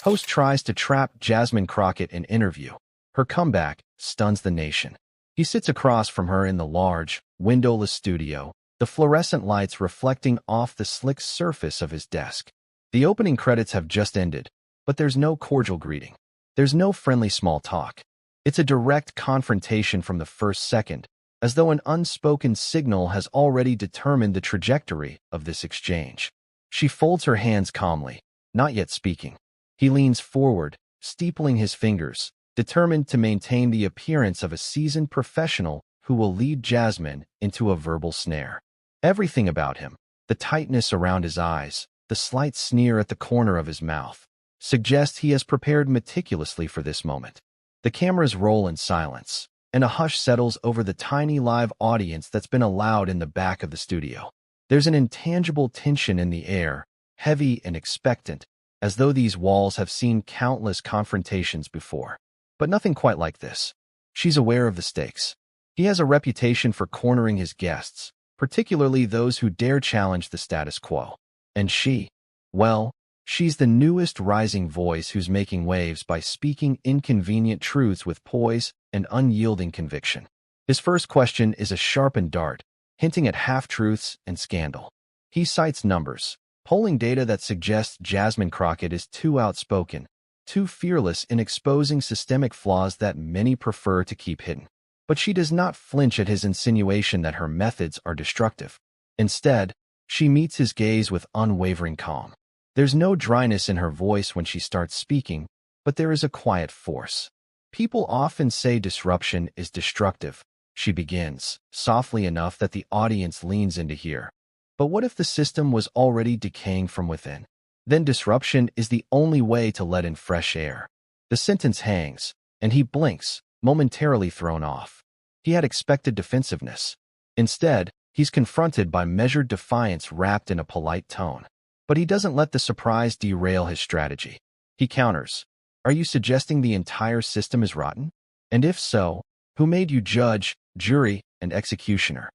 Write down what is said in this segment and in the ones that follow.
Host tries to trap Jasmine Crockett in interview. Her comeback stuns the nation. He sits across from her in the large, windowless studio, the fluorescent lights reflecting off the slick surface of his desk. The opening credits have just ended, but there's no cordial greeting. There's no friendly small talk. It's a direct confrontation from the first second, as though an unspoken signal has already determined the trajectory of this exchange. She folds her hands calmly, not yet speaking. He leans forward, steepling his fingers, determined to maintain the appearance of a seasoned professional who will lead Jasmine into a verbal snare. Everything about him, the tightness around his eyes, the slight sneer at the corner of his mouth, suggests he has prepared meticulously for this moment. The cameras roll in silence, and a hush settles over the tiny live audience that's been allowed in the back of the studio. There's an intangible tension in the air, heavy and expectant, as though these walls have seen countless confrontations before. But nothing quite like this. She's aware of the stakes. He has a reputation for cornering his guests, particularly those who dare challenge the status quo. And she, well, she's the newest rising voice who's making waves by speaking inconvenient truths with poise and unyielding conviction. His first question is a sharpened dart, hinting at half-truths and scandal. He cites numbers, polling data that suggests Jasmine Crockett is too outspoken, too fearless in exposing systemic flaws that many prefer to keep hidden. But she does not flinch at his insinuation that her methods are destructive. Instead, she meets his gaze with unwavering calm. There's no dryness in her voice when she starts speaking, but there is a quiet force. People often say disruption is destructive. She begins, softly enough that the audience leans in to hear. But what if the system was already decaying from within? Then disruption is the only way to let in fresh air. The sentence hangs, and he blinks, momentarily thrown off. He had expected defensiveness. Instead, he's confronted by measured defiance wrapped in a polite tone. But he doesn't let the surprise derail his strategy. He counters, "Are you suggesting the entire system is rotten? And if so, who made you judge, jury, and executioner?"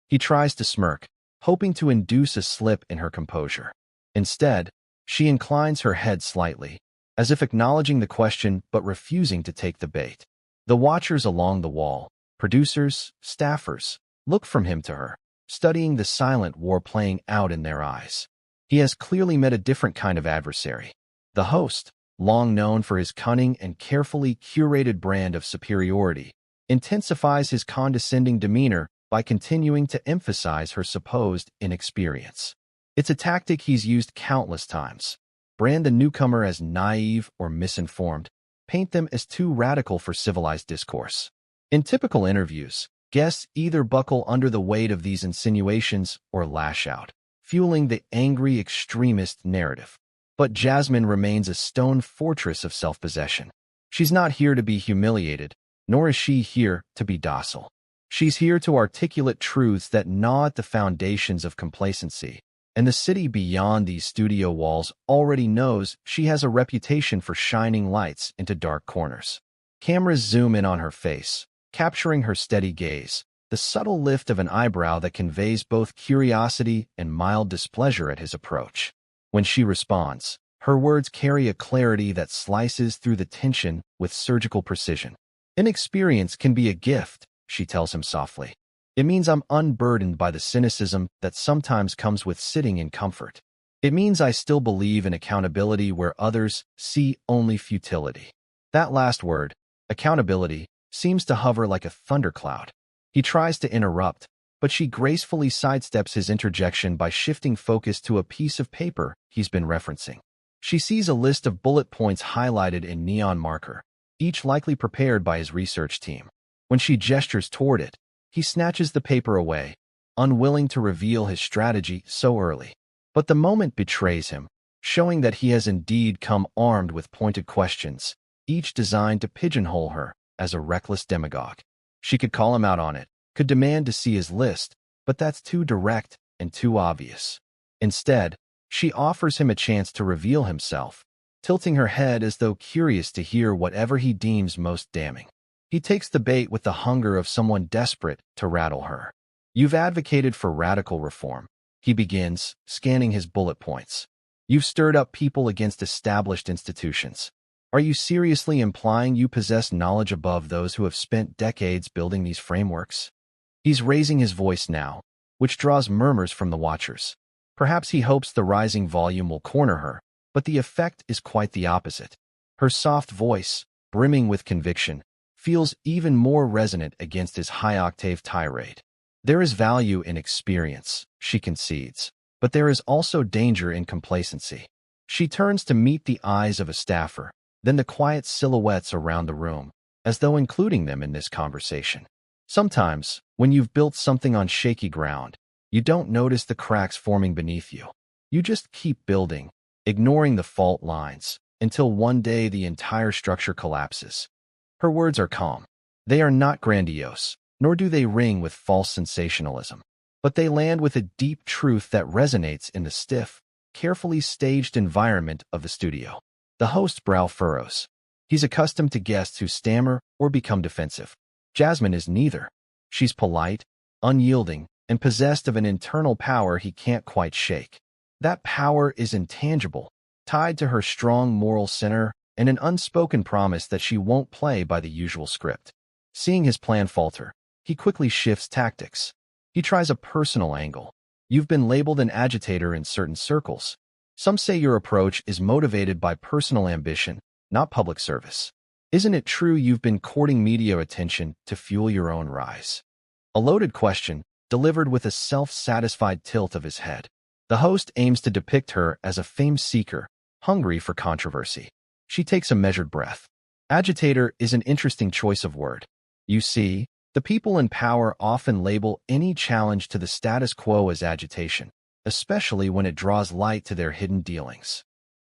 He tries to smirk, hoping to induce a slip in her composure. Instead, she inclines her head slightly, as if acknowledging the question but refusing to take the bait. The watchers along the wall, producers, staffers, look from him to her, studying the silent war playing out in their eyes. He has clearly met a different kind of adversary. The host, long known for his cunning and carefully curated brand of superiority, intensifies his condescending demeanor by continuing to emphasize her supposed inexperience. It's a tactic he's used countless times. Brand the newcomer as naive or misinformed, paint them as too radical for civilized discourse. In typical interviews, guests either buckle under the weight of these insinuations or lash out, fueling the angry extremist narrative. But Jasmine remains a stone fortress of self-possession. She's not here to be humiliated, nor is she here to be docile. She's here to articulate truths that gnaw at the foundations of complacency. And the city beyond these studio walls already knows she has a reputation for shining lights into dark corners. Cameras zoom in on her face, capturing her steady gaze, the subtle lift of an eyebrow that conveys both curiosity and mild displeasure at his approach. When she responds, her words carry a clarity that slices through the tension with surgical precision. "Inexperience can be a gift," she tells him softly. "It means I'm unburdened by the cynicism that sometimes comes with sitting in comfort. It means I still believe in accountability where others see only futility." That last word, accountability, seems to hover like a thundercloud. He tries to interrupt, but she gracefully sidesteps his interjection by shifting focus to a piece of paper he's been referencing. She sees a list of bullet points highlighted in neon marker, each likely prepared by his research team. When she gestures toward it, he snatches the paper away, unwilling to reveal his strategy so early. But the moment betrays him, showing that he has indeed come armed with pointed questions, each designed to pigeonhole her as a reckless demagogue. She could call him out on it, could demand to see his list, but that's too direct and too obvious. Instead, she offers him a chance to reveal himself, tilting her head as though curious to hear whatever he deems most damning. He takes the bait with the hunger of someone desperate to rattle her. "You've advocated for radical reform," he begins, scanning his bullet points. You've stirred up people against established institutions. Are you seriously implying you possess knowledge above those who have spent decades building these frameworks? He's raising his voice now, which draws murmurs from the watchers. Perhaps he hopes the rising volume will corner her, but the effect is quite the opposite. Her soft voice, brimming with conviction, feels even more resonant against his high-octave tirade. There is value in experience, she concedes, but there is also danger in complacency. She turns to meet the eyes of a staffer, then the quiet silhouettes around the room, as though including them in this conversation. Sometimes, when you've built something on shaky ground, you don't notice the cracks forming beneath you. You just keep building, ignoring the fault lines, until one day the entire structure collapses. Her words are calm. They are not grandiose, nor do they ring with false sensationalism. But they land with a deep truth that resonates in the stiff, carefully staged environment of the studio. The host's brow furrows. He's accustomed to guests who stammer or become defensive. Jasmine is neither. She's polite, unyielding, and possessed of an internal power he can't quite shake. That power is intangible, tied to her strong moral center and an unspoken promise that she won't play by the usual script. Seeing his plan falter, he quickly shifts tactics. He tries a personal angle. You've been labeled an agitator in certain circles. Some say your approach is motivated by personal ambition, not public service. Isn't it true you've been courting media attention to fuel your own rise? A loaded question, delivered with a self-satisfied tilt of his head. The host aims to depict her as a fame seeker, hungry for controversy. She takes a measured breath. Agitator is an interesting choice of word. You see, the people in power often label any challenge to the status quo as agitation, especially when it draws light to their hidden dealings.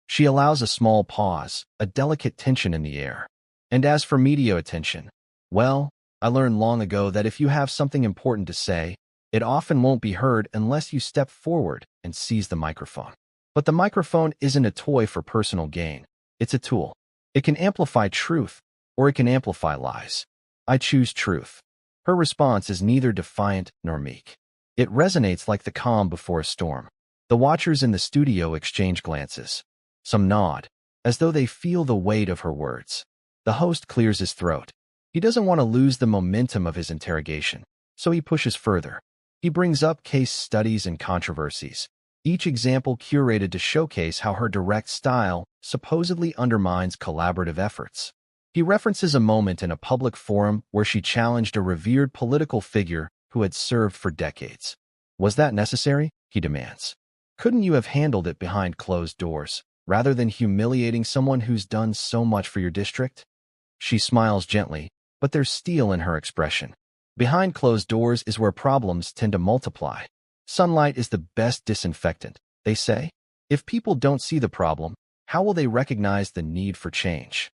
She allows a small pause, a delicate tension in the air. And as for media attention, well, I learned long ago that if you have something important to say, it often won't be heard unless you step forward and seize the microphone. But the microphone isn't a toy for personal gain. It's a tool. It can amplify truth, or it can amplify lies. I choose truth. Her response is neither defiant nor meek. It resonates like the calm before a storm. The watchers in the studio exchange glances. Some nod, as though they feel the weight of her words. The host clears his throat. He doesn't want to lose the momentum of his interrogation, so he pushes further. He brings up case studies and controversies, each example curated to showcase how her direct style supposedly undermines collaborative efforts. He references a moment in a public forum where she challenged a revered political figure who had served for decades. Was that necessary? He demands. Couldn't you have handled it behind closed doors, rather than humiliating someone who's done so much for your district? She smiles gently, but there's steel in her expression. Behind closed doors is where problems tend to multiply. Sunlight is the best disinfectant, they say. If people don't see the problem, how will they recognize the need for change?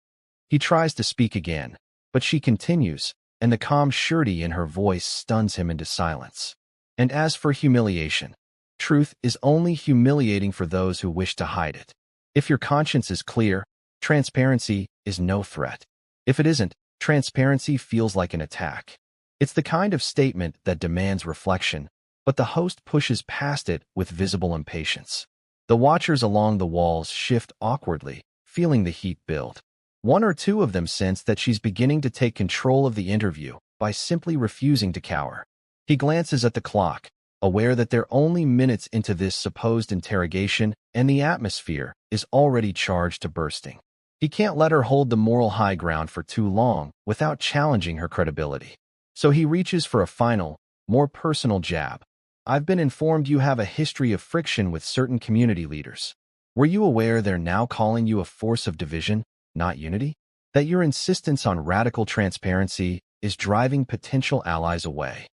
He tries to speak again, but she continues, and the calm surety in her voice stuns him into silence. And as for humiliation, truth is only humiliating for those who wish to hide it. If your conscience is clear, transparency is no threat. If it isn't, transparency feels like an attack. It's the kind of statement that demands reflection, but the host pushes past it with visible impatience. The watchers along the walls shift awkwardly, feeling the heat build. One or two of them sense that she's beginning to take control of the interview by simply refusing to cower. He glances at the clock, aware that they're only minutes into this supposed interrogation and the atmosphere is already charged to bursting. He can't let her hold the moral high ground for too long without challenging her credibility. So he reaches for a final, more personal jab. I've been informed you have a history of friction with certain community leaders. Were you aware they're now calling you a force of division, not unity? That your insistence on radical transparency is driving potential allies away?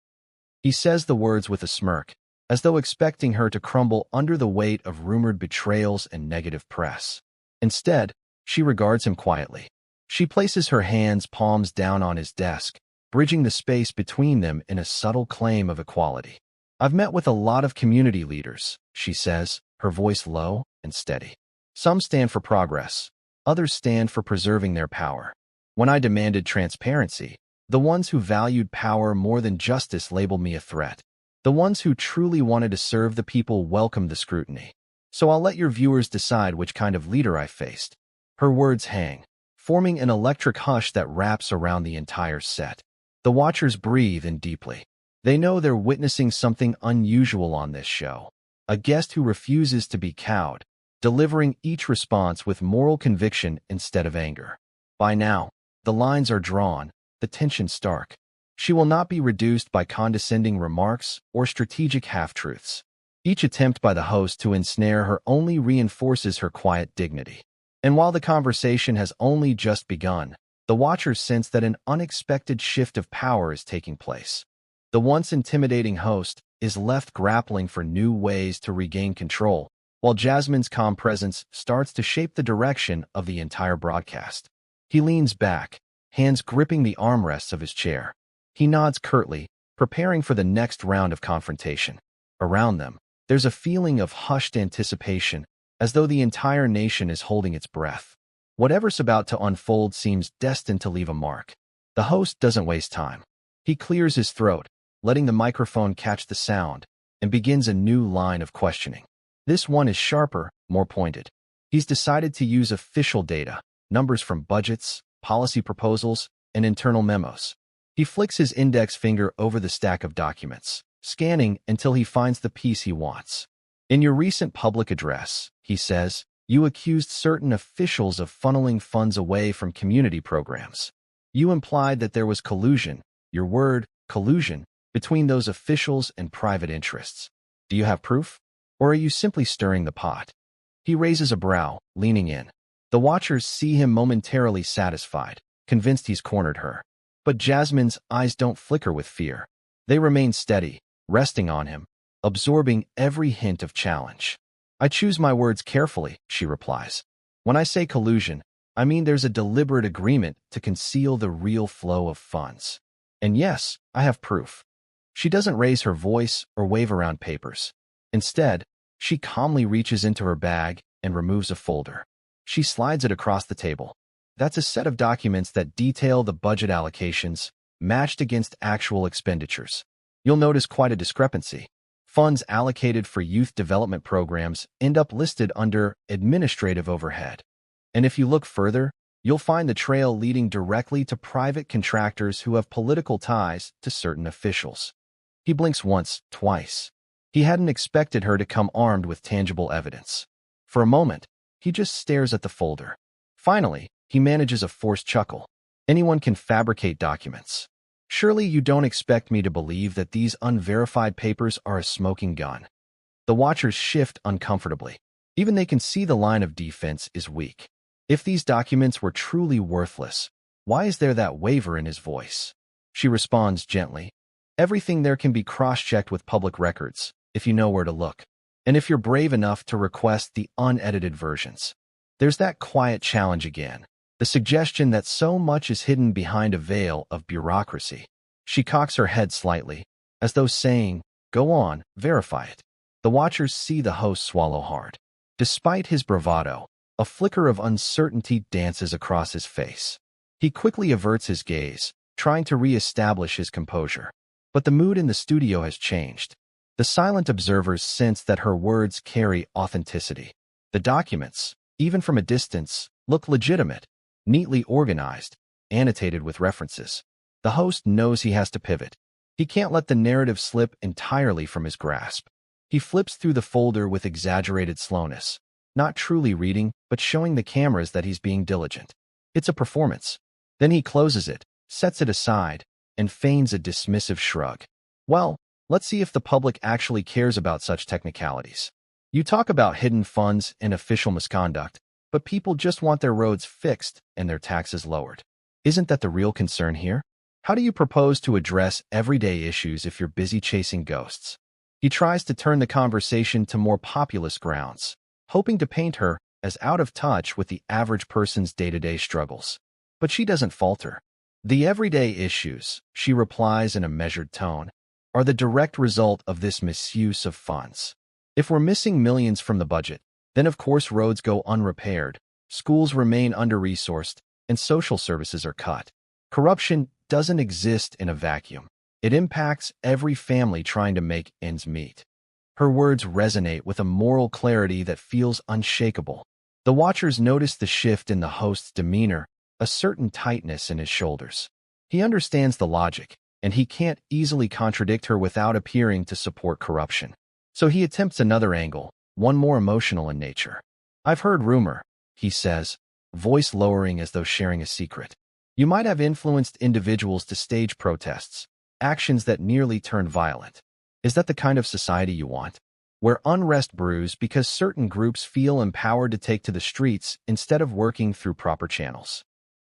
He says the words with a smirk, as though expecting her to crumble under the weight of rumored betrayals and negative press. Instead, she regards him quietly. She places her hands palms down on his desk, bridging the space between them in a subtle claim of equality. I've met with a lot of community leaders, she says, her voice low and steady. Some stand for progress. Others stand for preserving their power. When I demanded transparency, the ones who valued power more than justice labeled me a threat. The ones who truly wanted to serve the people welcomed the scrutiny. So I'll let your viewers decide which kind of leader I faced. Her words hang, forming an electric hush that wraps around the entire set. The watchers breathe in deeply. They know they're witnessing something unusual on this show. A guest who refuses to be cowed, delivering each response with moral conviction instead of anger. By now, the lines are drawn, the tension stark. She will not be reduced by condescending remarks or strategic half-truths. Each attempt by the host to ensnare her only reinforces her quiet dignity. And while the conversation has only just begun, the watchers sense that an unexpected shift of power is taking place. The once intimidating host is left grappling for new ways to regain control, while Jasmine's calm presence starts to shape the direction of the entire broadcast. He leans back, hands gripping the armrests of his chair. He nods curtly, preparing for the next round of confrontation. Around them, there's a feeling of hushed anticipation, as though the entire nation is holding its breath. Whatever's about to unfold seems destined to leave a mark. The host doesn't waste time. He clears his throat, letting the microphone catch the sound, and begins a new line of questioning. This one is sharper, more pointed. He's decided to use official data, numbers from budgets, policy proposals, and internal memos. He flicks his index finger over the stack of documents, scanning until he finds the piece he wants. In your recent public address, he says, you accused certain officials of funneling funds away from community programs. You implied that there was collusion, your word, collusion, between those officials and private interests. Do you have proof? Or are you simply stirring the pot? He raises a brow, leaning in. The watchers see him momentarily satisfied, convinced he's cornered her. But Jasmine's eyes don't flicker with fear. They remain steady, resting on him, absorbing every hint of challenge. I choose my words carefully, she replies. When I say collusion, I mean there's a deliberate agreement to conceal the real flow of funds. And yes, I have proof. She doesn't raise her voice or wave around papers. Instead, she calmly reaches into her bag and removes a folder. She slides it across the table. That's a set of documents that detail the budget allocations, matched against actual expenditures. You'll notice quite a discrepancy. Funds allocated for youth development programs end up listed under administrative overhead. And if you look further, you'll find the trail leading directly to private contractors who have political ties to certain officials. He blinks once, twice. He hadn't expected her to come armed with tangible evidence. For a moment, he just stares at the folder. Finally, he manages a forced chuckle. Anyone can fabricate documents. Surely you don't expect me to believe that these unverified papers are a smoking gun. The watchers shift uncomfortably. Even they can see the line of defense is weak. If these documents were truly worthless, why is there that waver in his voice? She responds gently. Everything there can be cross-checked with public records, if you know where to look. And if you're brave enough to request the unedited versions. There's that quiet challenge again. The suggestion that so much is hidden behind a veil of bureaucracy. She cocks her head slightly, as though saying, go on, verify it. The watchers see the host swallow hard. Despite his bravado, a flicker of uncertainty dances across his face. He quickly averts his gaze, trying to re-establish his composure. But the mood in the studio has changed. The silent observers sense that her words carry authenticity. The documents, even from a distance, look legitimate, neatly organized, annotated with references. The host knows he has to pivot. He can't let the narrative slip entirely from his grasp. He flips through the folder with exaggerated slowness, not truly reading, but showing the cameras that he's being diligent. It's a performance. Then he closes it, sets it aside, and feigns a dismissive shrug. Well, let's see if the public actually cares about such technicalities. You talk about hidden funds and official misconduct, but people just want their roads fixed and their taxes lowered. Isn't that the real concern here? How do you propose to address everyday issues if you're busy chasing ghosts? He tries to turn the conversation to more populist grounds, hoping to paint her as out of touch with the average person's day-to-day struggles. But she doesn't falter. The everyday issues, she replies in a measured tone, are the direct result of this misuse of funds. If we're missing millions from the budget, then of course roads go unrepaired, schools remain under-resourced, and social services are cut. Corruption doesn't exist in a vacuum. It impacts every family trying to make ends meet. Her words resonate with a moral clarity that feels unshakable. The watchers notice the shift in the host's demeanor, a certain tightness in his shoulders. He understands the logic, and he can't easily contradict her without appearing to support corruption. So he attempts another angle, one more emotional in nature. "I've heard rumor," he says, voice lowering as though sharing a secret. "You might have influenced individuals to stage protests, actions that nearly turned violent. Is that the kind of society you want? Where unrest brews because certain groups feel empowered to take to the streets instead of working through proper channels."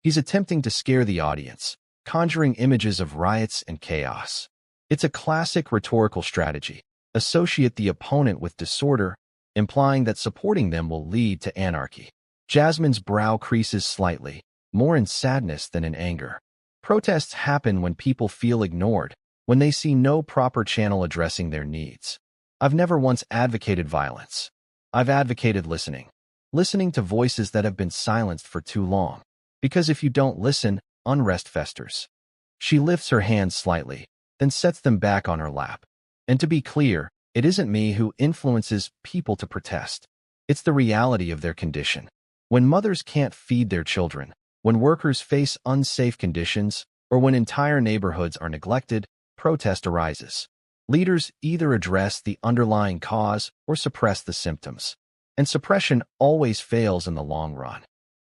He's attempting to scare the audience, conjuring images of riots and chaos. It's a classic rhetorical strategy. Associate the opponent with disorder, implying that supporting them will lead to anarchy. Jasmine's brow creases slightly, more in sadness than in anger. Protests happen when people feel ignored, when they see no proper channel addressing their needs. I've never once advocated violence. I've advocated listening. Listening to voices that have been silenced for too long. Because if you don't listen, unrest festers. She lifts her hands slightly, then sets them back on her lap. And to be clear, it isn't me who influences people to protest. It's the reality of their condition. When mothers can't feed their children, when workers face unsafe conditions, or when entire neighborhoods are neglected, protest arises. Leaders either address the underlying cause or suppress the symptoms. And suppression always fails in the long run.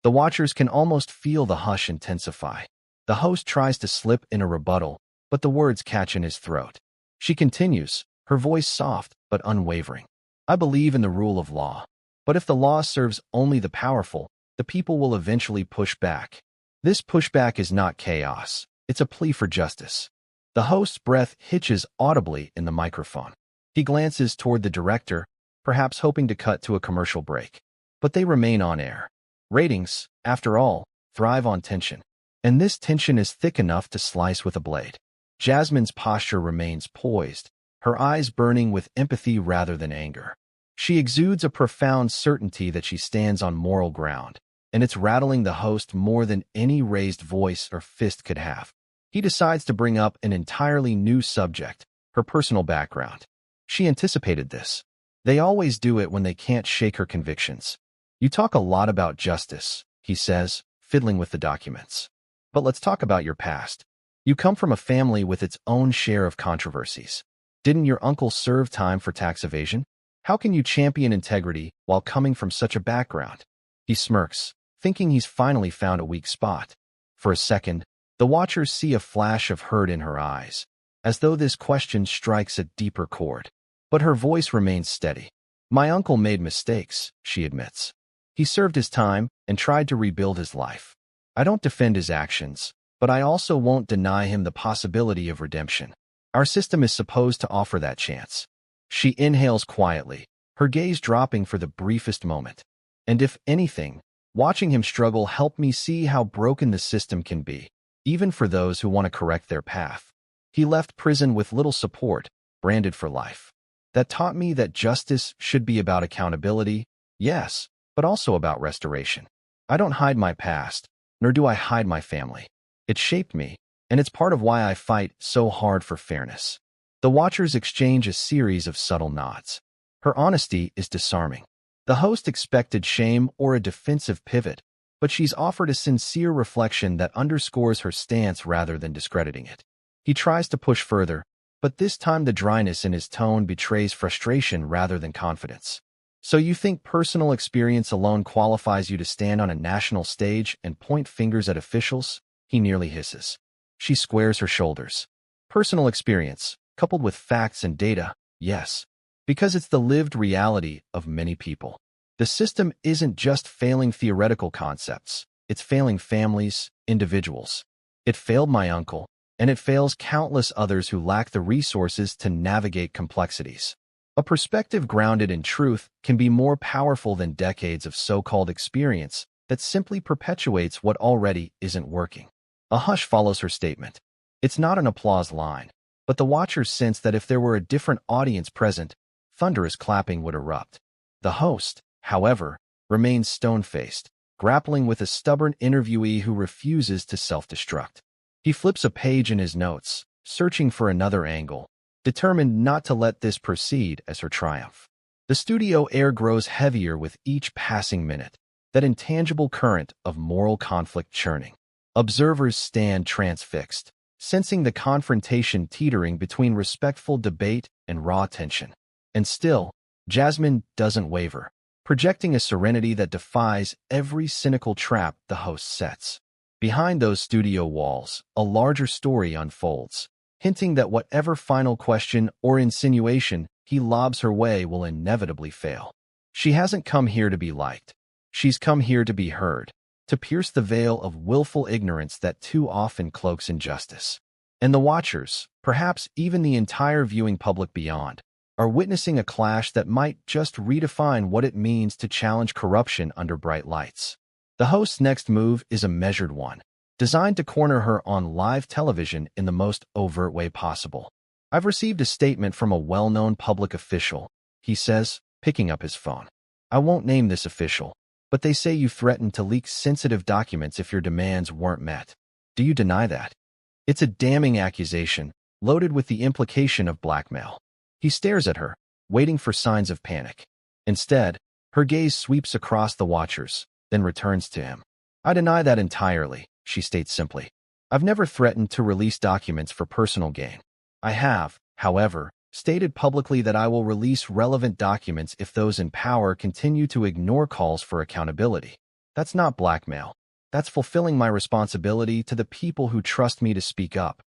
The watchers can almost feel the hush intensify. The host tries to slip in a rebuttal, but the words catch in his throat. She continues, her voice soft but unwavering. "I believe in the rule of law. But if the law serves only the powerful, the people will eventually push back. This pushback is not chaos. It's a plea for justice." The host's breath hitches audibly in the microphone. He glances toward the director, perhaps hoping to cut to a commercial break. But they remain on air. Ratings, after all, thrive on tension. And this tension is thick enough to slice with a blade. Jasmine's posture remains poised, her eyes burning with empathy rather than anger. She exudes a profound certainty that she stands on moral ground, and it's rattling the host more than any raised voice or fist could have. He decides to bring up an entirely new subject, her personal background. She anticipated this. They always do it when they can't shake her convictions. "You talk a lot about justice," he says, fiddling with the documents. "But let's talk about your past. You come from a family with its own share of controversies. Didn't your uncle serve time for tax evasion? How can you champion integrity while coming from such a background?" He smirks, thinking he's finally found a weak spot. For a second, the watchers see a flash of hurt in her eyes, as though this question strikes a deeper chord. But her voice remains steady. "My uncle made mistakes," she admits. "He served his time and tried to rebuild his life. I don't defend his actions, but I also won't deny him the possibility of redemption. Our system is supposed to offer that chance." She inhales quietly, her gaze dropping for the briefest moment. "And if anything, watching him struggle helped me see how broken the system can be, even for those who want to correct their path. He left prison with little support, branded for life. That taught me that justice should be about accountability, yes, but also about restoration. I don't hide my past, nor do I hide my family. It shaped me, and it's part of why I fight so hard for fairness." The watchers exchange a series of subtle nods. Her honesty is disarming. The host expected shame or a defensive pivot, but she's offered a sincere reflection that underscores her stance rather than discrediting it. He tries to push further, but this time the dryness in his tone betrays frustration rather than confidence. "So you think personal experience alone qualifies you to stand on a national stage and point fingers at officials?" He nearly hisses. She squares her shoulders. "Personal experience, coupled with facts and data, yes. Because it's the lived reality of many people. The system isn't just failing theoretical concepts, it's failing families, individuals. It failed my uncle, and it fails countless others who lack the resources to navigate complexities. A perspective grounded in truth can be more powerful than decades of so-called experience that simply perpetuates what already isn't working." A hush follows her statement. It's not an applause line, but the watchers sense that if there were a different audience present, thunderous clapping would erupt. The host, however, remains stone-faced, grappling with a stubborn interviewee who refuses to self-destruct. He flips a page in his notes, searching for another angle, determined not to let this proceed as her triumph. The studio air grows heavier with each passing minute, that intangible current of moral conflict churning. Observers stand transfixed, sensing the confrontation teetering between respectful debate and raw tension. And still, Jasmine doesn't waver, projecting a serenity that defies every cynical trap the host sets. Behind those studio walls, a larger story unfolds, hinting that whatever final question or insinuation he lobs her way will inevitably fail. She hasn't come here to be liked. She's come here to be heard, to pierce the veil of willful ignorance that too often cloaks injustice. And the watchers, perhaps even the entire viewing public beyond, are witnessing a clash that might just redefine what it means to challenge corruption under bright lights. The host's next move is a measured one, designed to corner her on live television in the most overt way possible. "I've received a statement from a well-known public official," he says, picking up his phone. "I won't name this official, but they say you threatened to leak sensitive documents if your demands weren't met. Do you deny that?" It's a damning accusation, loaded with the implication of blackmail. He stares at her, waiting for signs of panic. Instead, her gaze sweeps across the watchers, then returns to him. "I deny that entirely," she states simply. "I've never threatened to release documents for personal gain. I have, however, stated publicly that I will release relevant documents if those in power continue to ignore calls for accountability. That's not blackmail. That's fulfilling my responsibility to the people who trust me to speak up."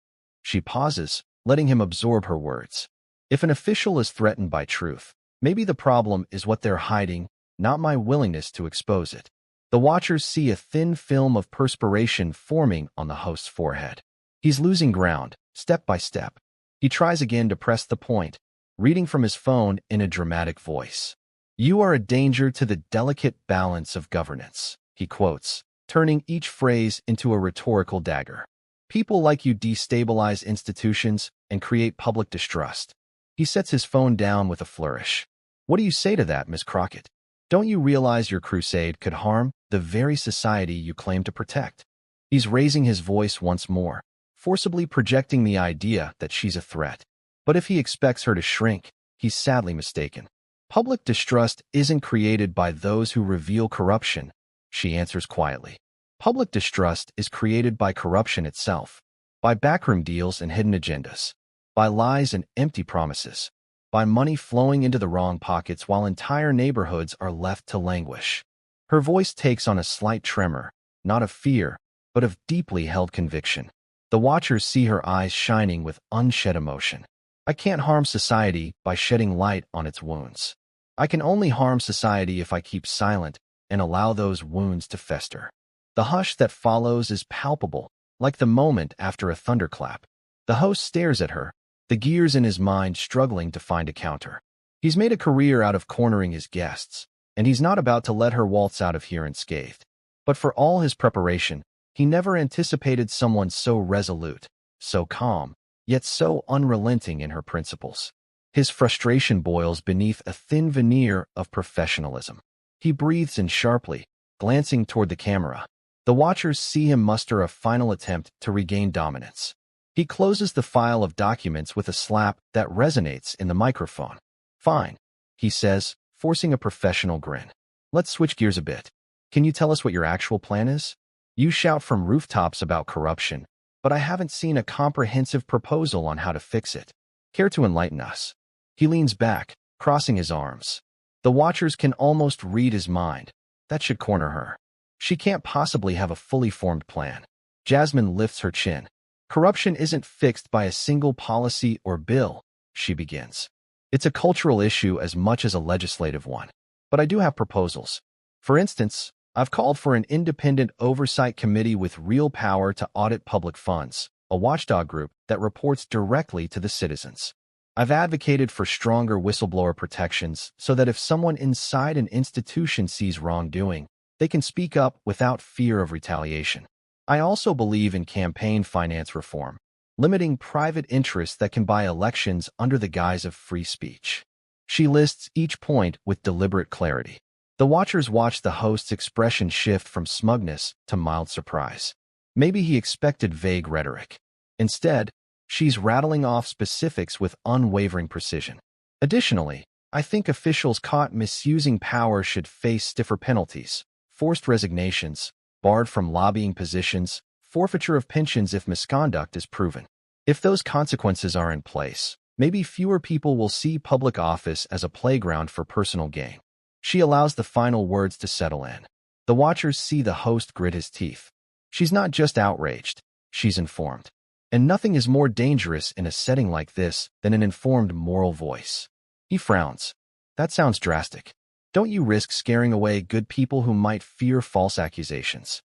She pauses, letting him absorb her words. If an official is threatened by truth, maybe the problem is what they're hiding, not my willingness to expose it. The watchers see a thin film of perspiration forming on the host's forehead. He's losing ground, step by step. He tries again to press the point, reading from his phone in a dramatic voice. "You are a danger to the delicate balance of governance," he quotes, turning each phrase into a rhetorical dagger. "People like you destabilize institutions and create public distrust." He sets his phone down with a flourish. "What do you say to that, Miss Crockett? Don't you realize your crusade could harm the very society you claim to protect?" He's raising his voice once more, forcibly projecting the idea that she's a threat. But if he expects her to shrink, he's sadly mistaken. "Public distrust isn't created by those who reveal corruption," she answers quietly. "Public distrust is created by corruption itself, by backroom deals and hidden agendas, by lies and empty promises, by money flowing into the wrong pockets while entire neighborhoods are left to languish." Her voice takes on a slight tremor, not of fear, but of deeply held conviction. The watchers see her eyes shining with unshed emotion. "I can't harm society by shedding light on its wounds. I can only harm society if I keep silent and allow those wounds to fester." The hush that follows is palpable, like the moment after a thunderclap. The host stares at her, the gears in his mind struggling to find a counter. He's made a career out of cornering his guests, and he's not about to let her waltz out of here unscathed. But for all his preparation, he never anticipated someone so resolute, so calm, yet so unrelenting in her principles. His frustration boils beneath a thin veneer of professionalism. He breathes in sharply, glancing toward the camera. The watchers see him muster a final attempt to regain dominance. He closes the file of documents with a slap that resonates in the microphone. "Fine," he says, forcing a professional grin. "Let's switch gears a bit. Can you tell us what your actual plan is? You shout from rooftops about corruption, but I haven't seen a comprehensive proposal on how to fix it. Care to enlighten us?" He leans back, crossing his arms. The watchers can almost read his mind. That should corner her. She can't possibly have a fully formed plan. Jasmine lifts her chin. "Corruption isn't fixed by a single policy or bill," she begins. "It's a cultural issue as much as a legislative one. But I do have proposals. For instance, I've called for an independent oversight committee with real power to audit public funds, a watchdog group that reports directly to the citizens. I've advocated for stronger whistleblower protections so that if someone inside an institution sees wrongdoing, they can speak up without fear of retaliation. I also believe in campaign finance reform, limiting private interests that can buy elections under the guise of free speech." She lists each point with deliberate clarity. The watchers watch the host's expression shift from smugness to mild surprise. Maybe he expected vague rhetoric. Instead, She's rattling off specifics with unwavering precision. Additionally, I think officials caught misusing power should face stiffer penalties, forced resignations, barred from lobbying positions, forfeiture of pensions if misconduct is proven. If those consequences are in place, maybe fewer people will see public office as a playground for personal gain. She allows the final words to settle in. The watchers see the host grit his teeth. She's not just outraged, she's informed. And nothing is more dangerous in a setting like this than an informed moral voice. He frowns. That sounds drastic. Don't you risk scaring away good people who might fear false accusations?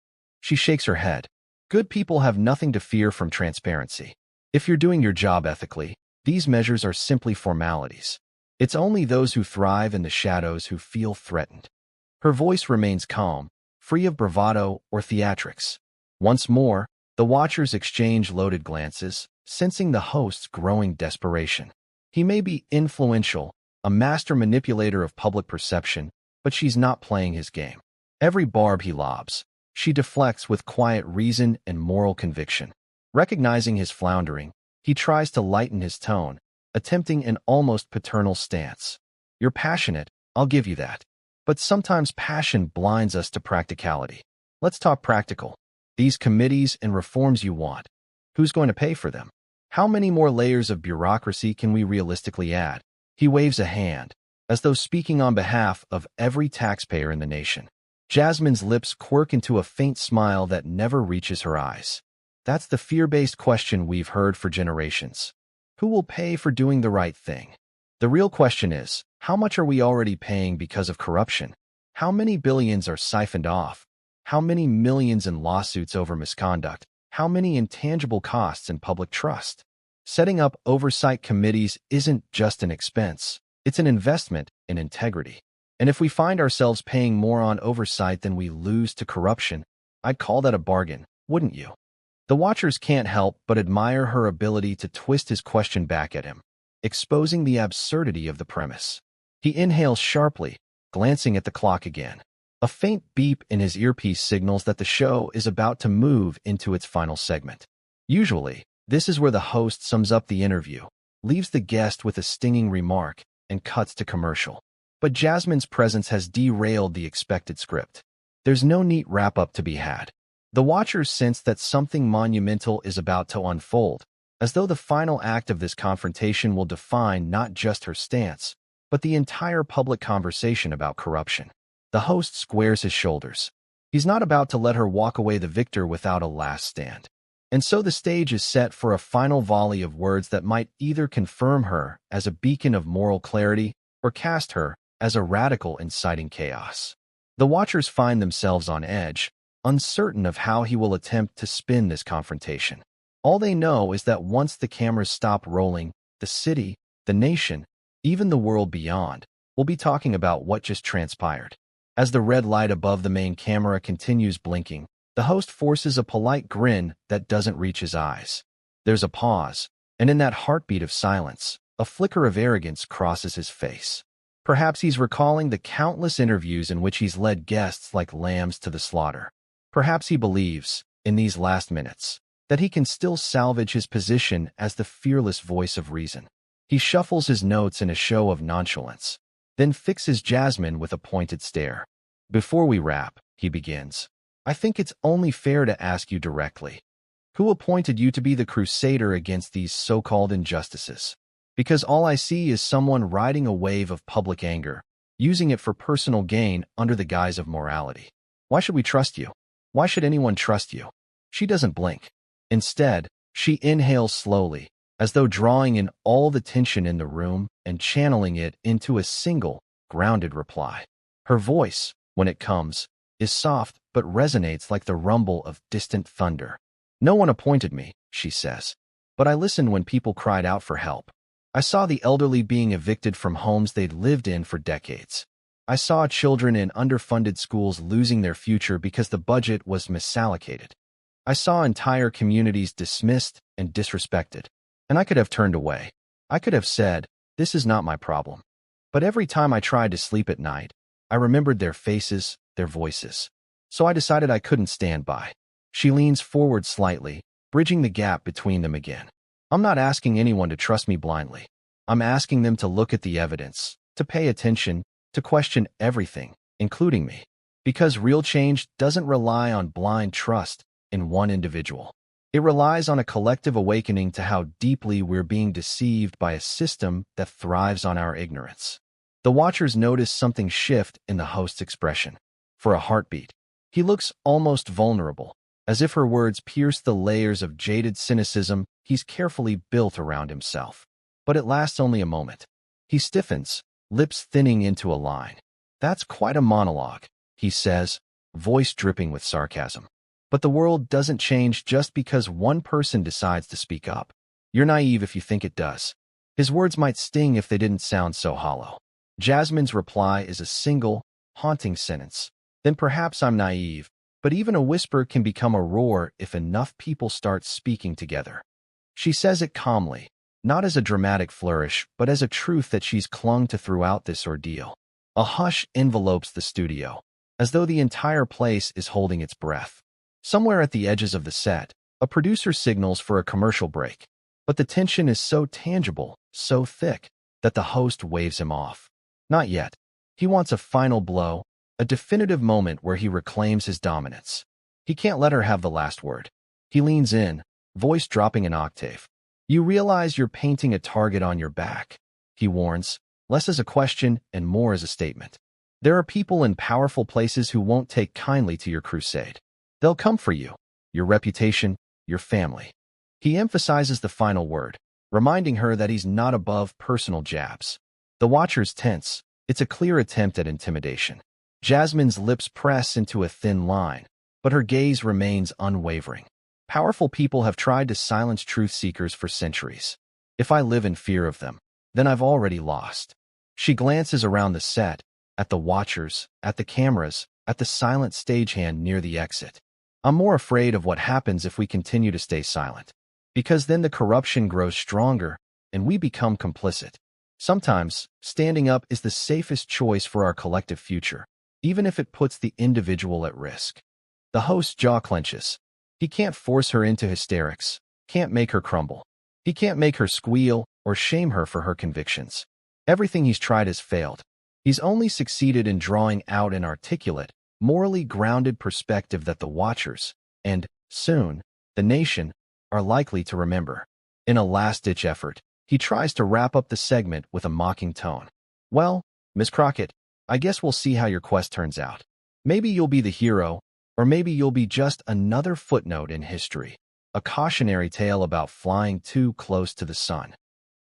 She shakes her head. Good people have nothing to fear from transparency. If you're doing your job ethically, these measures are simply formalities. It's only those who thrive in the shadows who feel threatened. Her voice remains calm, free of bravado or theatrics. Once more, the watchers exchange loaded glances, sensing the host's growing desperation. He may be influential, a master manipulator of public perception, but she's not playing his game. Every barb he lobs, she deflects with quiet reason and moral conviction. Recognizing his floundering, he tries to lighten his tone, attempting an almost paternal stance. You're passionate, I'll give you that. But sometimes passion blinds us to practicality. Let's talk practical. These committees and reforms you want. Who's going to pay for them? How many more layers of bureaucracy can we realistically add? He waves a hand, as though speaking on behalf of every taxpayer in the nation. Jasmine's lips quirk into a faint smile that never reaches her eyes. That's the fear-based question we've heard for generations. Who will pay for doing the right thing? The real question is, how much are we already paying because of corruption? How many billions are siphoned off? How many millions in lawsuits over misconduct? How many intangible costs in public trust? Setting up oversight committees isn't just an expense, it's an investment in integrity. And if we find ourselves paying more on oversight than we lose to corruption, I'd call that a bargain, wouldn't you? The watchers can't help but admire her ability to twist his question back at him, exposing the absurdity of the premise. He inhales sharply, glancing at the clock again. A faint beep in his earpiece signals that the show is about to move into its final segment. Usually, this is where the host sums up the interview, leaves the guest with a stinging remark, and cuts to commercial. But Jasmine's presence has derailed the expected script. There's no neat wrap-up to be had. The watchers sense that something monumental is about to unfold, as though the final act of this confrontation will define not just her stance, but the entire public conversation about corruption. The host squares his shoulders. He's not about to let her walk away the victor without a last stand. And so the stage is set for a final volley of words that might either confirm her as a beacon of moral clarity or cast her as a radical inciting chaos. The watchers find themselves on edge, uncertain of how he will attempt to spin this confrontation. All they know is that once the cameras stop rolling, the city, the nation, even the world beyond, will be talking about what just transpired. As the red light above the main camera continues blinking, the host forces a polite grin that doesn't reach his eyes. There's a pause, and in that heartbeat of silence, a flicker of arrogance crosses his face. Perhaps he's recalling the countless interviews in which he's led guests like lambs to the slaughter. Perhaps he believes, in these last minutes, that he can still salvage his position as the fearless voice of reason. He shuffles his notes in a show of nonchalance, then fixes Jasmine with a pointed stare. Before we wrap, he begins, I think it's only fair to ask you directly. Who appointed you to be the crusader against these so-called injustices? Because all I see is someone riding a wave of public anger, using it for personal gain under the guise of morality. Why should we trust you? Why should anyone trust you? She doesn't blink. Instead, she inhales slowly, as though drawing in all the tension in the room and channeling it into a single, grounded reply. Her voice, when it comes, is soft but resonates like the rumble of distant thunder. No one appointed me, she says. But I listened when people cried out for help. I saw the elderly being evicted from homes they'd lived in for decades. I saw children in underfunded schools losing their future because the budget was misallocated. I saw entire communities dismissed and disrespected. And I could have turned away. I could have said, this is not my problem. But every time I tried to sleep at night, I remembered their faces, their voices. So I decided I couldn't stand by. She leans forward slightly, bridging the gap between them again. I'm not asking anyone to trust me blindly. I'm asking them to look at the evidence, to pay attention, to question everything, including me. Because real change doesn't rely on blind trust in one individual. It relies on a collective awakening to how deeply we're being deceived by a system that thrives on our ignorance. The watchers notice something shift in the host's expression. For a heartbeat, he looks almost vulnerable, as if her words pierce the layers of jaded cynicism he's carefully built around himself. But it lasts only a moment. He stiffens, lips thinning into a line. "That's quite a monologue," he says, voice dripping with sarcasm. But the world doesn't change just because one person decides to speak up. You're naive if you think it does. His words might sting if they didn't sound so hollow. Jasmine's reply is a single, haunting sentence. "Then perhaps I'm naive, but even a whisper can become a roar if enough people start speaking together." She says it calmly, not as a dramatic flourish, but as a truth that she's clung to throughout this ordeal. A hush envelopes the studio, as though the entire place is holding its breath. Somewhere at the edges of the set, a producer signals for a commercial break, but the tension is so tangible, so thick, that the host waves him off. Not yet. He wants a final blow, a definitive moment where he reclaims his dominance. He can't let her have the last word. He leans in, voice dropping an octave. "You realize you're painting a target on your back," he warns, less as a question and more as a statement. "There are people in powerful places who won't take kindly to your crusade. They'll come for you, your reputation, your family." He emphasizes the final word, reminding her that he's not above personal jabs. The watchers tense. It's a clear attempt at intimidation. Jasmine's lips press into a thin line, but her gaze remains unwavering. Powerful people have tried to silence truth seekers for centuries. If I live in fear of them, then I've already lost. She glances around the set, at the watchers, at the cameras, at the silent stagehand near the exit. "I'm more afraid of what happens if we continue to stay silent. Because then the corruption grows stronger, and we become complicit. Sometimes, standing up is the safest choice for our collective future, even if it puts the individual at risk." The host's jaw clenches. He can't force her into hysterics, can't make her crumble. He can't make her squeal or shame her for her convictions. Everything he's tried has failed. He's only succeeded in drawing out an articulate, morally grounded perspective that the watchers, and, soon, the nation, are likely to remember. In a last-ditch effort, he tries to wrap up the segment with a mocking tone. "Well, Miss Crockett, I guess we'll see how your quest turns out. Maybe you'll be the hero, or maybe you'll be just another footnote in history, a cautionary tale about flying too close to the sun."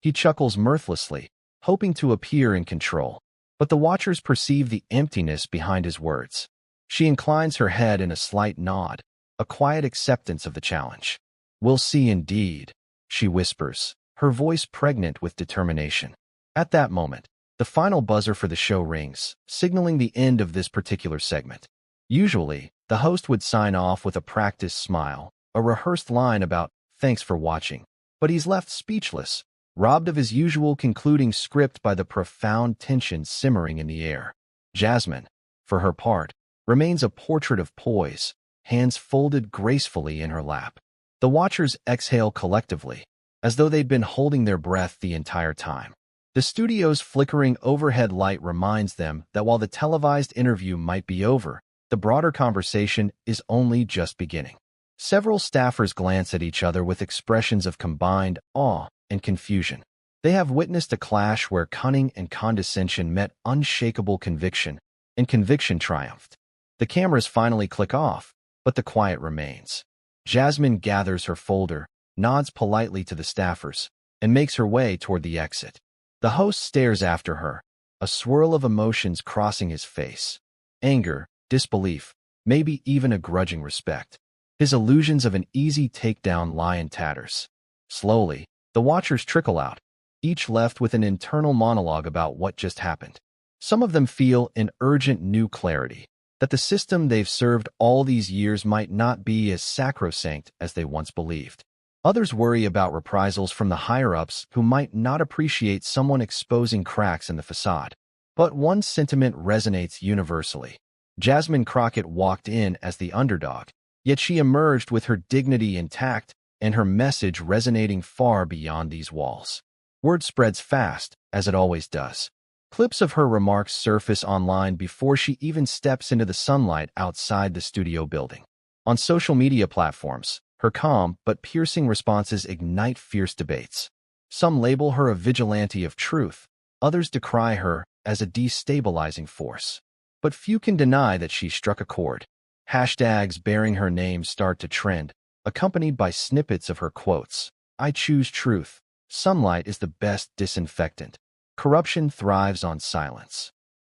He chuckles mirthlessly, hoping to appear in control, but the watchers perceive the emptiness behind his words. She inclines her head in a slight nod, a quiet acceptance of the challenge. "We'll see indeed," she whispers, her voice pregnant with determination. At that moment, the final buzzer for the show rings, signaling the end of this particular segment. Usually, the host would sign off with a practiced smile, a rehearsed line about "thanks for watching," but he's left speechless, robbed of his usual concluding script by the profound tension simmering in the air. Jasmine, for her part, remains a portrait of poise, hands folded gracefully in her lap. The watchers exhale collectively, as though they'd been holding their breath the entire time. The studio's flickering overhead light reminds them that while the televised interview might be over, the broader conversation is only just beginning. Several staffers glance at each other with expressions of combined awe and confusion. They have witnessed a clash where cunning and condescension met unshakable conviction, and conviction triumphed. The cameras finally click off, but the quiet remains. Jasmine gathers her folder, nods politely to the staffers, and makes her way toward the exit. The host stares after her, a swirl of emotions crossing his face. Anger, disbelief, maybe even a grudging respect. His illusions of an easy takedown lie in tatters. Slowly, the watchers trickle out, each left with an internal monologue about what just happened. Some of them feel an urgent new clarity, that the system they've served all these years might not be as sacrosanct as they once believed. Others worry about reprisals from the higher-ups who might not appreciate someone exposing cracks in the facade. But one sentiment resonates universally. Jasmine Crockett walked in as the underdog, yet she emerged with her dignity intact, and her message resonating far beyond these walls. Word spreads fast, as it always does. Clips of her remarks surface online before she even steps into the sunlight outside the studio building. On social media platforms, her calm but piercing responses ignite fierce debates. Some label her a vigilante of truth, others decry her as a destabilizing force. But few can deny that she struck a chord. Hashtags bearing her name start to trend, accompanied by snippets of her quotes. "I choose truth. Sunlight is the best disinfectant. Corruption thrives on silence."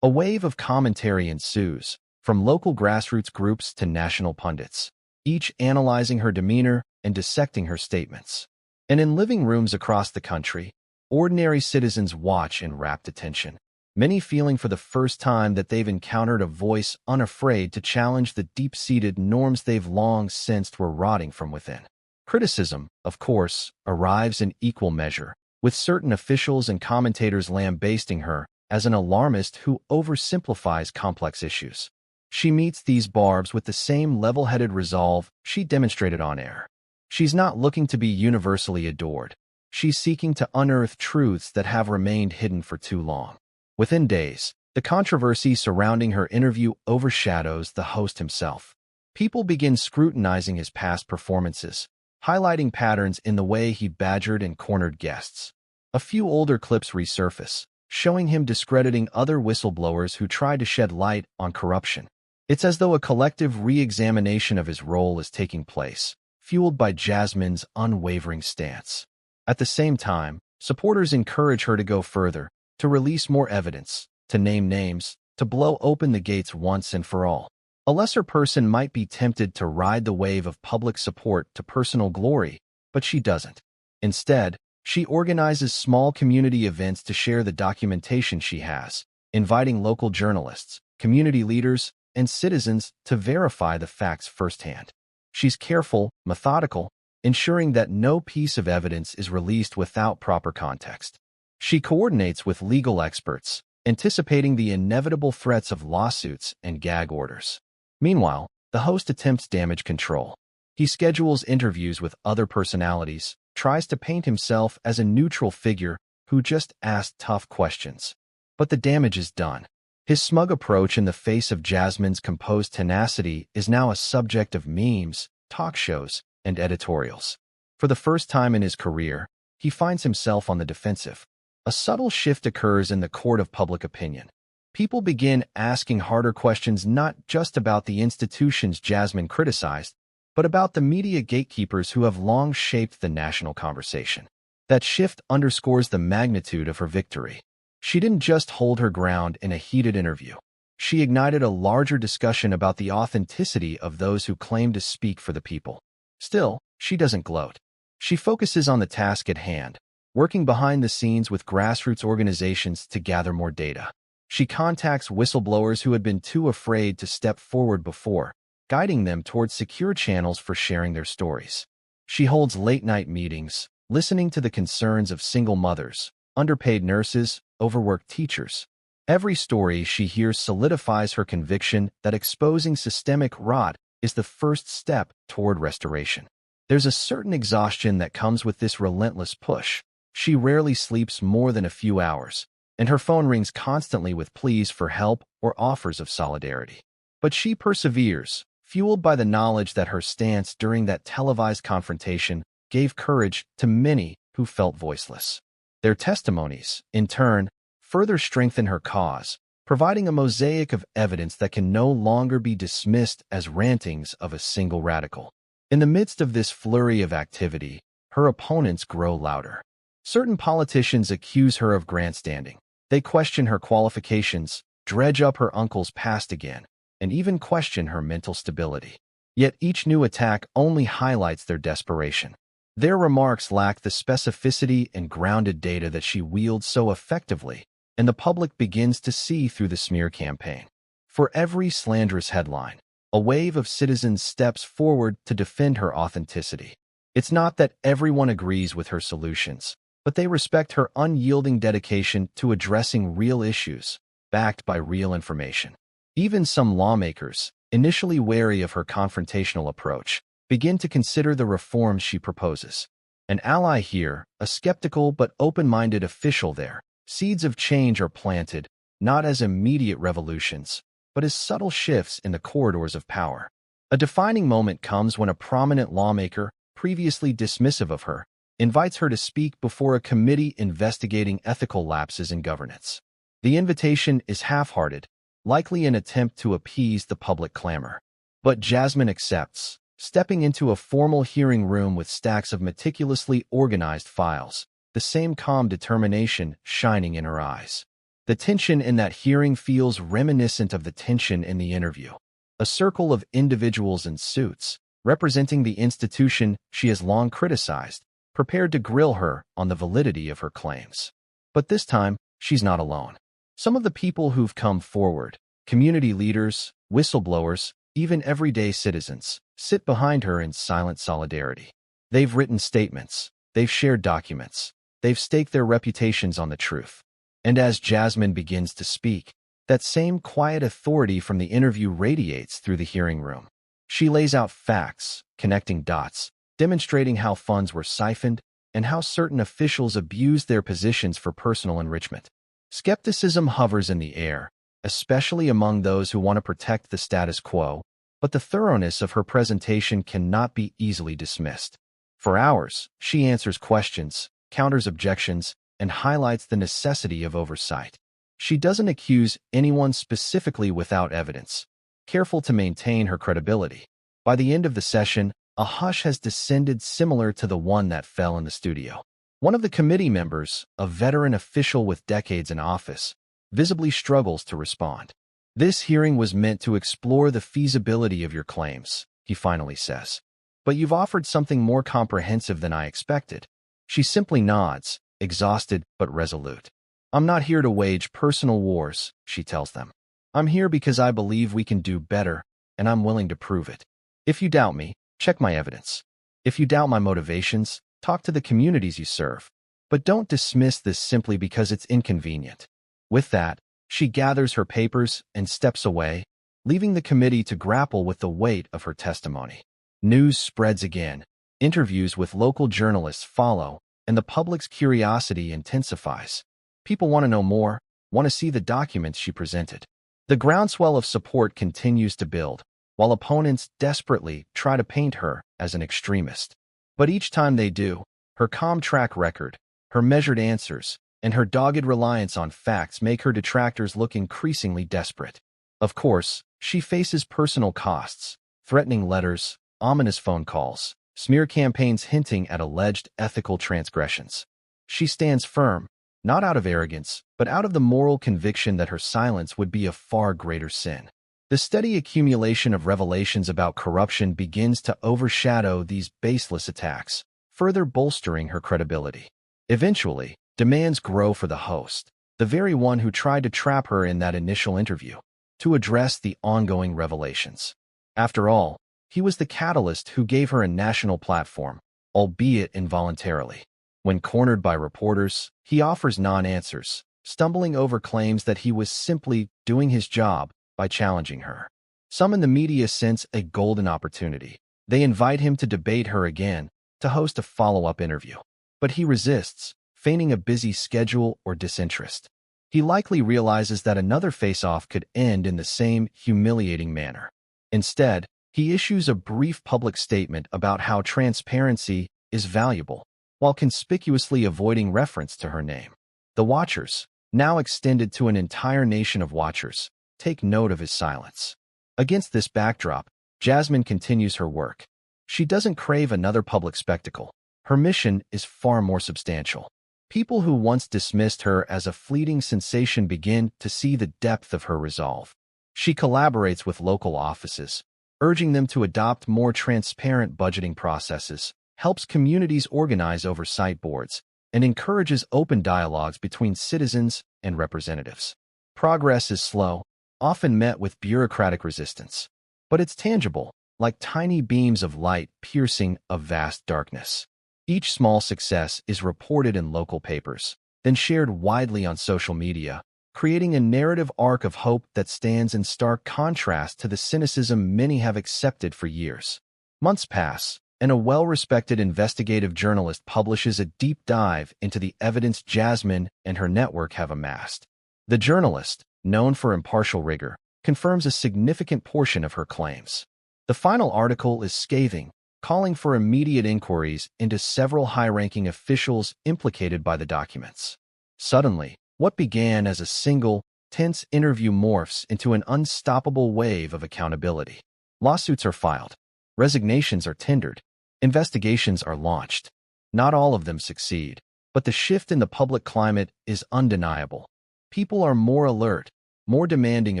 A wave of commentary ensues, from local grassroots groups to national pundits, each analyzing her demeanor and dissecting her statements. And in living rooms across the country, ordinary citizens watch in rapt attention, many feeling for the first time that they've encountered a voice unafraid to challenge the deep-seated norms they've long sensed were rotting from within. Criticism, of course, arrives in equal measure, with certain officials and commentators lambasting her as an alarmist who oversimplifies complex issues. She meets these barbs with the same level-headed resolve she demonstrated on air. She's not looking to be universally adored. She's seeking to unearth truths that have remained hidden for too long. Within days, the controversy surrounding her interview overshadows the host himself. People begin scrutinizing his past performances, highlighting patterns in the way he badgered and cornered guests. A few older clips resurface, showing him discrediting other whistleblowers who tried to shed light on corruption. It's as though a collective re-examination of his role is taking place, fueled by Jasmine's unwavering stance. At the same time, supporters encourage her to go further, to release more evidence, to name names, to blow open the gates once and for all. A lesser person might be tempted to ride the wave of public support to personal glory, but she doesn't. Instead, she organizes small community events to share the documentation she has, inviting local journalists, community leaders, and citizens to verify the facts firsthand. She's careful, methodical, ensuring that no piece of evidence is released without proper context. She coordinates with legal experts, anticipating the inevitable threats of lawsuits and gag orders. Meanwhile, the host attempts damage control. He schedules interviews with other personalities, tries to paint himself as a neutral figure who just asked tough questions. But the damage is done. His smug approach in the face of Jasmine's composed tenacity is now a subject of memes, talk shows, and editorials. For the first time in his career, he finds himself on the defensive. A subtle shift occurs in the court of public opinion. People begin asking harder questions not just about the institutions Jasmine criticized, but about the media gatekeepers who have long shaped the national conversation. That shift underscores the magnitude of her victory. She didn't just hold her ground in a heated interview. She ignited a larger discussion about the authenticity of those who claim to speak for the people. Still, she doesn't gloat. She focuses on the task at hand, working behind the scenes with grassroots organizations to gather more data. She contacts whistleblowers who had been too afraid to step forward before, guiding them towards secure channels for sharing their stories. She holds late-night meetings, listening to the concerns of single mothers, underpaid nurses, overworked teachers. Every story she hears solidifies her conviction that exposing systemic rot is the first step toward restoration. There's a certain exhaustion that comes with this relentless push. She rarely sleeps more than a few hours, and her phone rings constantly with pleas for help or offers of solidarity. But she perseveres, fueled by the knowledge that her stance during that televised confrontation gave courage to many who felt voiceless. Their testimonies, in turn, further strengthen her cause, providing a mosaic of evidence that can no longer be dismissed as rantings of a single radical. In the midst of this flurry of activity, her opponents grow louder. Certain politicians accuse her of grandstanding. They question her qualifications, dredge up her uncle's past again, and even question her mental stability. Yet each new attack only highlights their desperation. Their remarks lack the specificity and grounded data that she wields so effectively, and the public begins to see through the smear campaign. For every slanderous headline, a wave of citizens steps forward to defend her authenticity. It's not that everyone agrees with her solutions, but they respect her unyielding dedication to addressing real issues, backed by real information. Even some lawmakers, initially wary of her confrontational approach, begin to consider the reforms she proposes. An ally here, a skeptical but open-minded official there. Seeds of change are planted, not as immediate revolutions, but as subtle shifts in the corridors of power. A defining moment comes when a prominent lawmaker, previously dismissive of her, invites her to speak before a committee investigating ethical lapses in governance. The invitation is half-hearted, likely an attempt to appease the public clamor. But Jasmine accepts, stepping into a formal hearing room with stacks of meticulously organized files, the same calm determination shining in her eyes. The tension in that hearing feels reminiscent of the tension in the interview. A circle of individuals in suits, representing the institution she has long criticized, prepared to grill her on the validity of her claims. But this time, she's not alone. Some of the people who've come forward, community leaders, whistleblowers, even everyday citizens, sit behind her in silent solidarity. They've written statements, they've shared documents, they've staked their reputations on the truth. And as Jasmine begins to speak, that same quiet authority from the interview radiates through the hearing room. She lays out facts, connecting dots, demonstrating how funds were siphoned and how certain officials abused their positions for personal enrichment. Skepticism hovers in the air, especially among those who want to protect the status quo, but the thoroughness of her presentation cannot be easily dismissed. For hours, she answers questions, counters objections, and highlights the necessity of oversight. She doesn't accuse anyone specifically without evidence, careful to maintain her credibility. By the end of the session, a hush has descended similar to the one that fell in the studio. One of the committee members, a veteran official with decades in office, visibly struggles to respond. "This hearing was meant to explore the feasibility of your claims," he finally says. "But you've offered something more comprehensive than I expected." She simply nods, exhausted but resolute. "I'm not here to wage personal wars," she tells them. "I'm here because I believe we can do better, and I'm willing to prove it. If you doubt me, check my evidence. If you doubt my motivations, talk to the communities you serve. But don't dismiss this simply because it's inconvenient." With that, she gathers her papers and steps away, leaving the committee to grapple with the weight of her testimony. News spreads again. Interviews with local journalists follow, and the public's curiosity intensifies. People want to know more, want to see the documents she presented. The groundswell of support continues to build, while opponents desperately try to paint her as an extremist. But each time they do, her calm track record, her measured answers, and her dogged reliance on facts make her detractors look increasingly desperate. Of course, she faces personal costs, threatening letters, ominous phone calls, smear campaigns hinting at alleged ethical transgressions. She stands firm, not out of arrogance, but out of the moral conviction that her silence would be a far greater sin. The steady accumulation of revelations about corruption begins to overshadow these baseless attacks, further bolstering her credibility. Eventually, demands grow for the host, the very one who tried to trap her in that initial interview, to address the ongoing revelations. After all, he was the catalyst who gave her a national platform, albeit involuntarily. When cornered by reporters, he offers non-answers, stumbling over claims that he was simply doing his job by challenging her. Some in the media sense a golden opportunity. They invite him to debate her again, to host a follow-up interview. But he resists, feigning a busy schedule or disinterest. He likely realizes that another face-off could end in the same humiliating manner. Instead, he issues a brief public statement about how transparency is valuable, while conspicuously avoiding reference to her name. The Watchers, now extended to an entire nation of watchers, take note of his silence. Against this backdrop, Jasmine continues her work. She doesn't crave another public spectacle. Her mission is far more substantial. People who once dismissed her as a fleeting sensation begin to see the depth of her resolve. She collaborates with local offices, urging them to adopt more transparent budgeting processes, helps communities organize oversight boards, and encourages open dialogues between citizens and representatives. Progress is slow, often met with bureaucratic resistance, but it's tangible, like tiny beams of light piercing a vast darkness. Each small success is reported in local papers, then shared widely on social media, creating a narrative arc of hope that stands in stark contrast to the cynicism many have accepted for years. Months pass, and a well-respected investigative journalist publishes a deep dive into the evidence Jasmine and her network have amassed. The journalist, known for impartial rigor, confirms a significant portion of her claims. The final article is scathing, calling for immediate inquiries into several high-ranking officials implicated by the documents. Suddenly, what began as a single, tense interview morphs into an unstoppable wave of accountability. Lawsuits are filed. Resignations are tendered. Investigations are launched. Not all of them succeed, but the shift in the public climate is undeniable. People are more alert, more demanding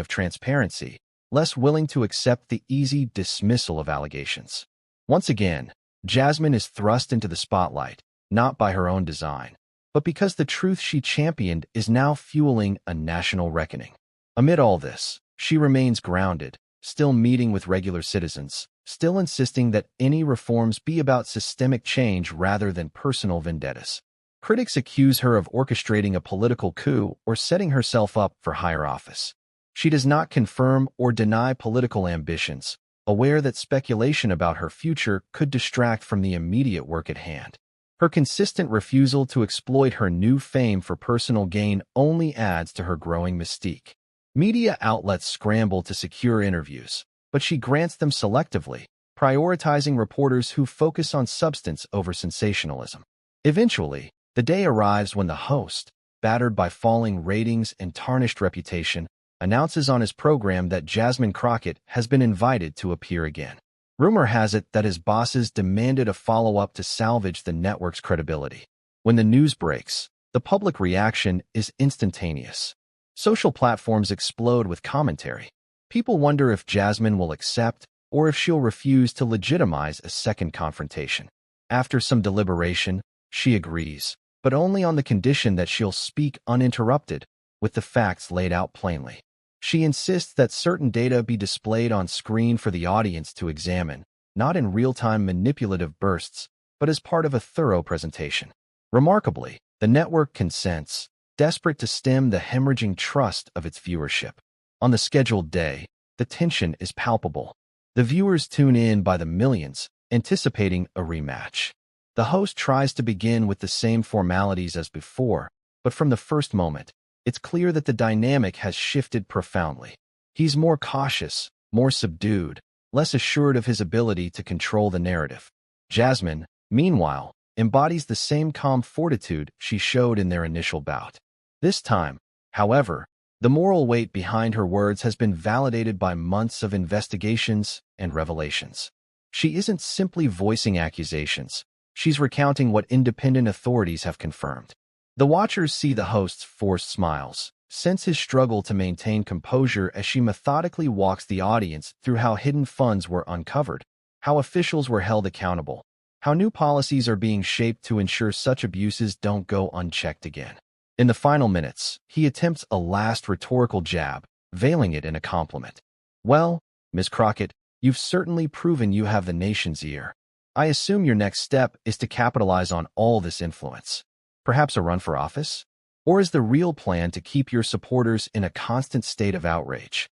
of transparency, less willing to accept the easy dismissal of allegations. Once again, Jasmine is thrust into the spotlight, not by her own design, but because the truth she championed is now fueling a national reckoning. Amid all this, she remains grounded, still meeting with regular citizens, still insisting that any reforms be about systemic change rather than personal vendettas. Critics accuse her of orchestrating a political coup or setting herself up for higher office. She does not confirm or deny political ambitions, aware that speculation about her future could distract from the immediate work at hand. Her consistent refusal to exploit her new fame for personal gain only adds to her growing mystique. Media outlets scramble to secure interviews, but she grants them selectively, prioritizing reporters who focus on substance over sensationalism. Eventually, the day arrives when the host, battered by falling ratings and tarnished reputation, announces on his program that Jasmine Crockett has been invited to appear again. Rumor has it that his bosses demanded a follow-up to salvage the network's credibility. When the news breaks, the public reaction is instantaneous. Social platforms explode with commentary. People wonder if Jasmine will accept or if she'll refuse to legitimize a second confrontation. After some deliberation, she agrees, but only on the condition that she'll speak uninterrupted, with the facts laid out plainly. She insists that certain data be displayed on screen for the audience to examine, not in real-time manipulative bursts, but as part of a thorough presentation. Remarkably, the network consents, desperate to stem the hemorrhaging trust of its viewership. On the scheduled day, the tension is palpable. The viewers tune in by the millions, anticipating a rematch. The host tries to begin with the same formalities as before, but from the first moment, it's clear that the dynamic has shifted profoundly. He's more cautious, more subdued, less assured of his ability to control the narrative. Jasmine, meanwhile, embodies the same calm fortitude she showed in their initial bout. This time, however, the moral weight behind her words has been validated by months of investigations and revelations. She isn't simply voicing accusations. She's recounting what independent authorities have confirmed. The watchers see the host's forced smiles, sense his struggle to maintain composure as she methodically walks the audience through how hidden funds were uncovered, how officials were held accountable, how new policies are being shaped to ensure such abuses don't go unchecked again. In the final minutes, he attempts a last rhetorical jab, veiling it in a compliment. "Well, Ms. Crockett, you've certainly proven you have the nation's ear. I assume your next step is to capitalize on all this influence. Perhaps a run for office? Or is the real plan to keep your supporters in a constant state of outrage?"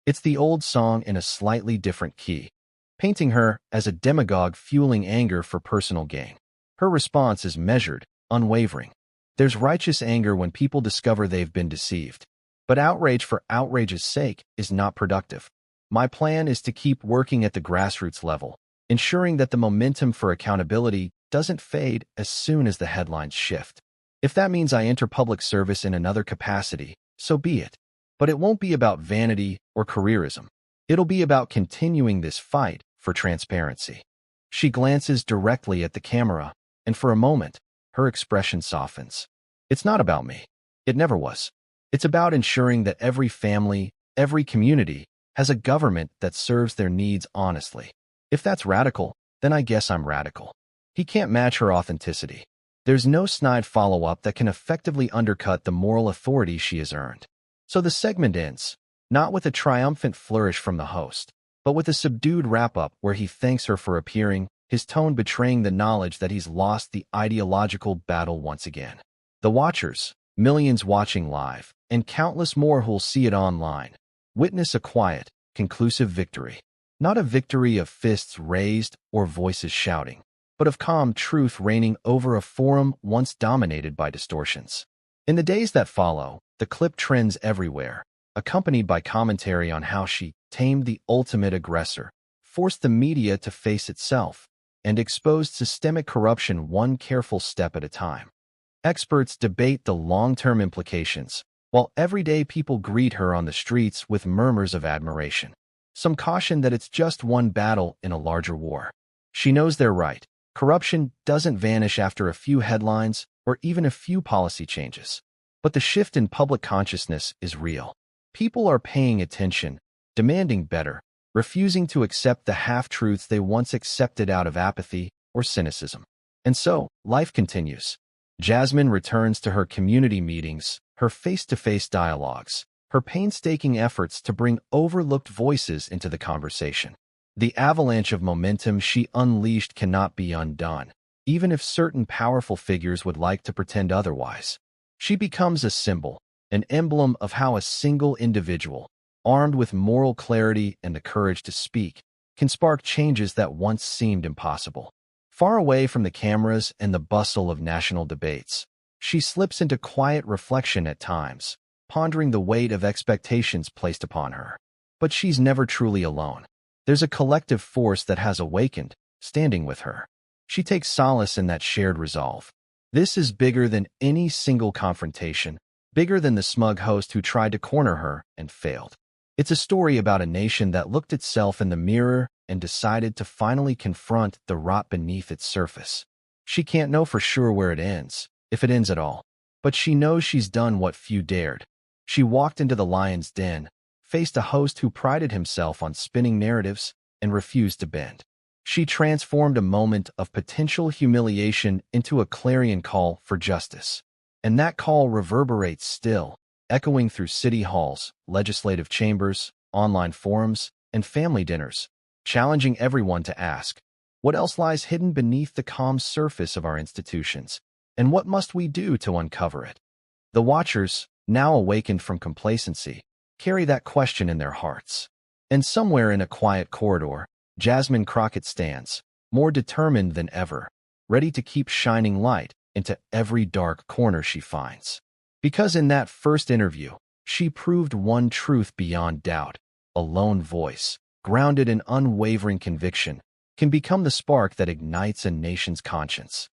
It's the old song in a slightly different key, painting her as a demagogue fueling anger for personal gain. Her response is measured, unwavering. There's righteous anger when people discover they've been deceived. But outrage for outrage's sake is not productive. My plan is to keep working at the grassroots level, ensuring that the momentum for accountability doesn't fade as soon as the headlines shift. If that means I enter public service in another capacity, so be it. But it won't be about vanity or careerism. It'll be about continuing this fight for transparency. She glances directly at the camera, and for a moment, her expression softens. It's not about me. It never was. It's about ensuring that every family, every community, has a government that serves their needs honestly. If that's radical, then I guess I'm radical. He can't match her authenticity. There's no snide follow-up that can effectively undercut the moral authority she has earned. So the segment ends, not with a triumphant flourish from the host, but with a subdued wrap-up where he thanks her for appearing, his tone betraying the knowledge that he's lost the ideological battle once again. The watchers, millions watching live, and countless more who'll see it online, witness a quiet, conclusive victory. Not a victory of fists raised or voices shouting, but of calm truth reigning over a forum once dominated by distortions. In the days that follow, the clip trends everywhere, accompanied by commentary on how she tamed the ultimate aggressor, forced the media to face itself, and exposed systemic corruption one careful step at a time. Experts debate the long-term implications, while everyday people greet her on the streets with murmurs of admiration. Some caution that it's just one battle in a larger war. She knows they're right. Corruption doesn't vanish after a few headlines or even a few policy changes. But the shift in public consciousness is real. People are paying attention, demanding better, refusing to accept the half-truths they once accepted out of apathy or cynicism. And so, life continues. Jasmine returns to her community meetings, her face-to-face dialogues, her painstaking efforts to bring overlooked voices into the conversation. The avalanche of momentum she unleashed cannot be undone, even if certain powerful figures would like to pretend otherwise. She becomes a symbol, an emblem of how a single individual, armed with moral clarity and the courage to speak, can spark changes that once seemed impossible. Far away from the cameras and the bustle of national debates, she slips into quiet reflection at times, pondering the weight of expectations placed upon her. But she's never truly alone. There's a collective force that has awakened, standing with her. She takes solace in that shared resolve. This is bigger than any single confrontation, bigger than the smug host who tried to corner her and failed. It's a story about a nation that looked itself in the mirror and decided to finally confront the rot beneath its surface. She can't know for sure where it ends, if it ends at all. But she knows she's done what few dared. She walked into the lion's den, faced a host who prided himself on spinning narratives, and refused to bend. She transformed a moment of potential humiliation into a clarion call for justice. And that call reverberates still, echoing through city halls, legislative chambers, online forums, and family dinners, challenging everyone to ask, what else lies hidden beneath the calm surface of our institutions, and what must we do to uncover it? The watchers, now awakened from complacency, carry that question in their hearts. And somewhere in a quiet corridor, Jasmine Crockett stands, more determined than ever, ready to keep shining light into every dark corner she finds. Because in that first interview, she proved one truth beyond doubt: a lone voice, grounded in unwavering conviction, can become the spark that ignites a nation's conscience.